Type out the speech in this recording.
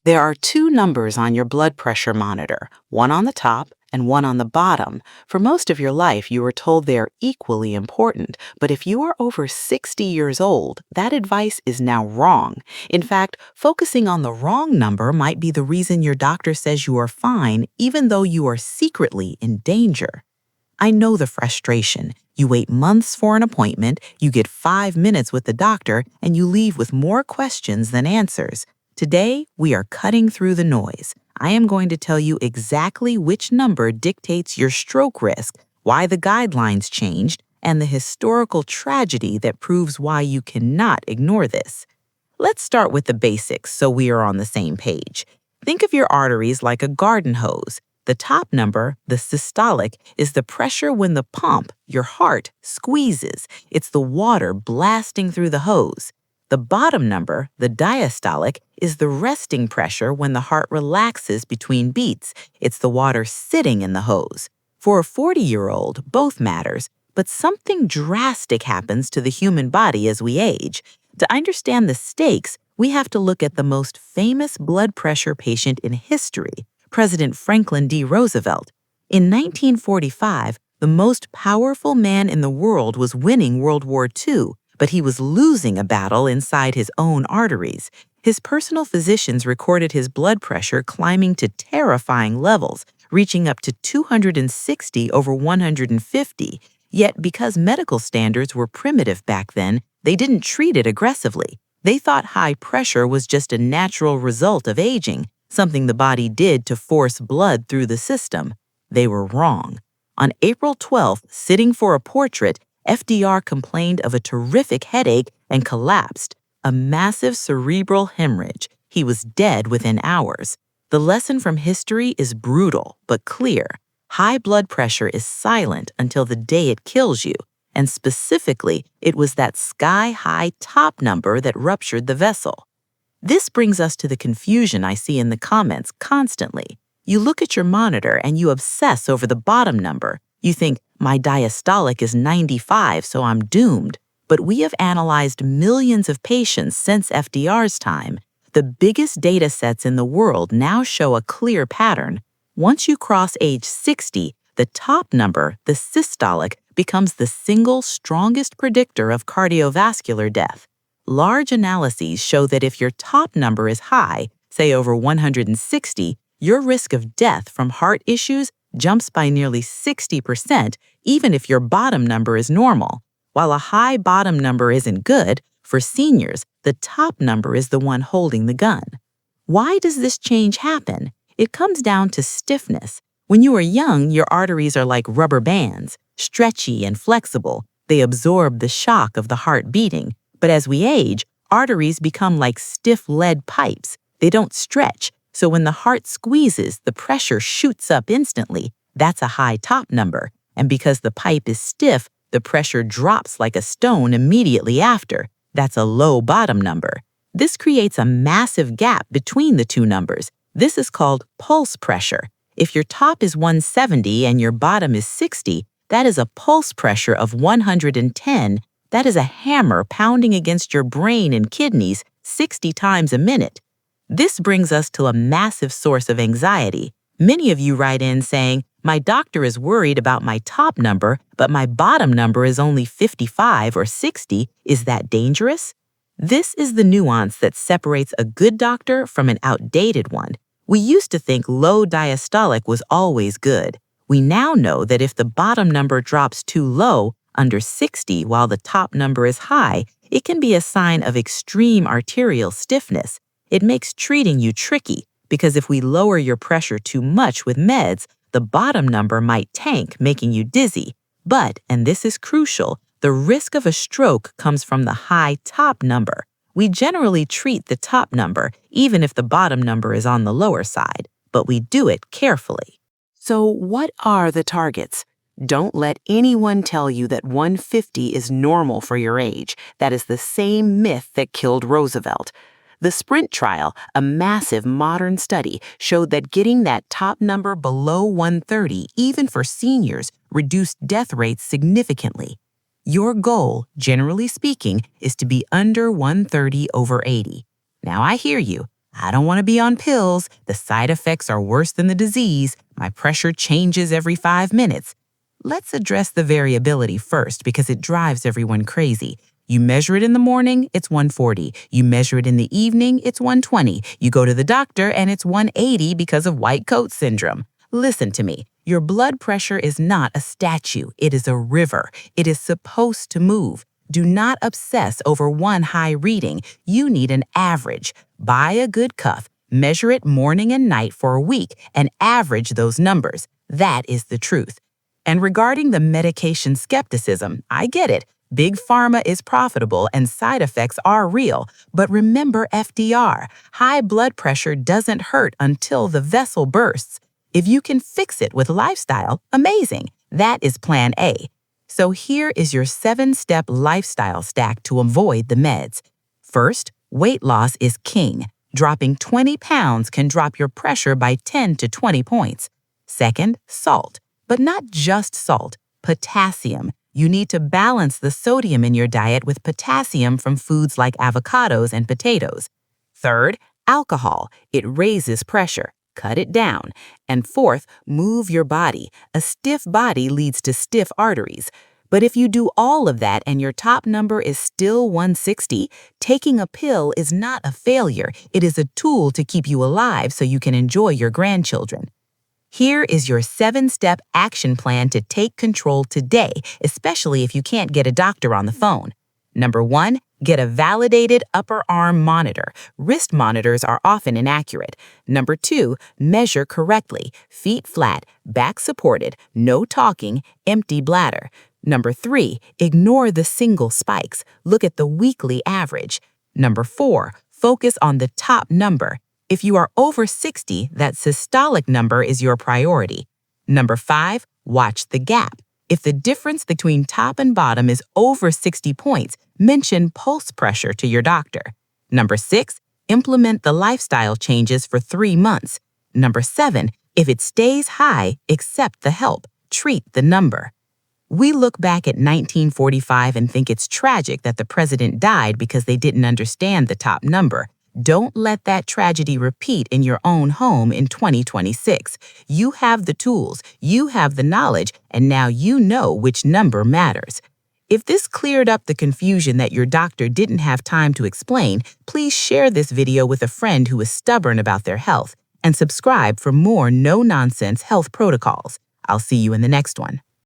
There are two numbers on your blood pressure monitor, one on the top and one on the bottom. For most of your life, you were told they are equally important, but if you are over 60 years old, that advice is now wrong. In fact, focusing on the wrong number might be the reason your doctor says you are fine, even though you are secretly in danger. I know the frustration. You wait months for an appointment, you get 5 minutes with the doctor, and you leave with more questions than answers. Today, we are cutting through the noise. I am going to tell you exactly which number dictates your stroke risk, why the guidelines changed, and the historical tragedy that proves why you cannot ignore this. Let's start with the basics so we are on the same page. Think of your arteries like a garden hose. The top number, the systolic, is the pressure when the pump, your heart, squeezes. It's the water blasting through the hose. The bottom number, the diastolic, is the resting pressure when the heart relaxes between beats. It's the water sitting in the hose. For a 40-year-old, both matters, but something drastic happens to the human body as we age. To understand the stakes, we have to look at the most famous blood pressure patient in history, President Franklin D. Roosevelt. In 1945, the most powerful man in the world was winning World War II, but he was losing a battle inside his own arteries. His personal physicians recorded his blood pressure climbing to terrifying levels, reaching up to 260 over 150. Yet, because medical standards were primitive back then, they didn't treat it aggressively. They thought high pressure was just a natural result of aging, something the body did to force blood through the system. They were wrong. On April 12th, sitting for a portrait, FDR complained of a terrific headache and collapsed, a massive cerebral hemorrhage. He was dead within hours. The lesson from history is brutal but clear. High blood pressure is silent until the day it kills you, and specifically, it was that sky-high top number that ruptured the vessel. This brings us to the confusion I see in the comments constantly. You look at your monitor and you obsess over the bottom number. You think, my diastolic is 95, so I'm doomed. But we have analyzed millions of patients since FDR's time. The biggest data sets in the world now show a clear pattern. Once you cross age 60, the top number, the systolic, becomes the single strongest predictor of cardiovascular death. Large analyses show that if your top number is high, say over 160, your risk of death from heart issues jumps by nearly 60%, even if your bottom number is normal. While a high bottom number isn't good, for seniors, the top number is the one holding the gun. Why does this change happen? It comes down to stiffness. When you are young, your arteries are like rubber bands, stretchy and flexible. They absorb the shock of the heart beating. But as we age, arteries become like stiff lead pipes. They don't stretch. So when the heart squeezes, the pressure shoots up instantly. That's a high top number. And because the pipe is stiff, the pressure drops like a stone immediately after. That's a low bottom number. This creates a massive gap between the two numbers. This is called pulse pressure. If your top is 170 and your bottom is 60, that is a pulse pressure of 110. That is a hammer pounding against your brain and kidneys 60 times a minute. This brings us to a massive source of anxiety. Many of you write in saying, my doctor is worried about my top number, but my bottom number is only 55 or 60. Is that dangerous? This is the nuance that separates a good doctor from an outdated one. We used to think low diastolic was always good. We now know that if the bottom number drops too low, under 60, while the top number is high, it can be a sign of extreme arterial stiffness. It makes treating you tricky, because if we lower your pressure too much with meds, the bottom number might tank, making you dizzy. But, and this is crucial, the risk of a stroke comes from the high top number. We generally treat the top number, even if the bottom number is on the lower side, but we do it carefully. So what are the targets? Don't let anyone tell you that 150 is normal for your age. That is the same myth that killed Roosevelt. The SPRINT trial, a massive modern study, showed that getting that top number below 130, even for seniors, reduced death rates significantly. Your goal, generally speaking, is to be under 130 over 80. Now I hear you. I don't want to be on pills. The side effects are worse than the disease. My pressure changes every 5 minutes. Let's address the variability first because it drives everyone crazy. You measure it in the morning, it's 140. You measure it in the evening, it's 120. You go to the doctor and it's 180 because of white coat syndrome. Listen to me. Your blood pressure is not a statue. It is a river. It is supposed to move. Do not obsess over one high reading. You need an average. Buy a good cuff, measure it morning and night for a week, and average those numbers. That is the truth. And regarding the medication skepticism, I get it. Big pharma is profitable and side effects are real. But remember FDR, high blood pressure doesn't hurt until the vessel bursts. If you can fix it with lifestyle, amazing. That is plan A. So here is your 7-step lifestyle stack to avoid the meds. First, weight loss is king. Dropping 20 pounds can drop your pressure by 10 to 20 points. Second, salt. But not just salt, potassium. You need to balance the sodium in your diet with potassium from foods like avocados and potatoes. Third, alcohol. It raises pressure. Cut it down. And fourth, move your body. A stiff body leads to stiff arteries. But if you do all of that and your top number is still 160, taking a pill is not a failure. It is a tool to keep you alive so you can enjoy your grandchildren. Here is your 7-step action plan to take control today, especially if you can't get a doctor on the phone. Number 1, get a validated upper arm monitor. Wrist monitors are often inaccurate. Number 2, measure correctly. Feet flat, back supported, no talking, empty bladder. Number 3, ignore the single spikes. Look at the weekly average. Number 4, focus on the top number. If you are over 60, that systolic number is your priority. Number 5, watch the gap. If the difference between top and bottom is over 60 points, mention pulse pressure to your doctor. Number 6, implement the lifestyle changes for 3 months. Number 7, if it stays high, accept the help. Treat the number. We look back at 1945 and think it's tragic that the president died because they didn't understand the top number. Don't let that tragedy repeat in your own home in 2026. You have the tools, you have the knowledge, and now you know which number matters. If this cleared up the confusion that your doctor didn't have time to explain, please share this video with a friend who is stubborn about their health and subscribe for more no-nonsense health protocols. I'll see you in the next one.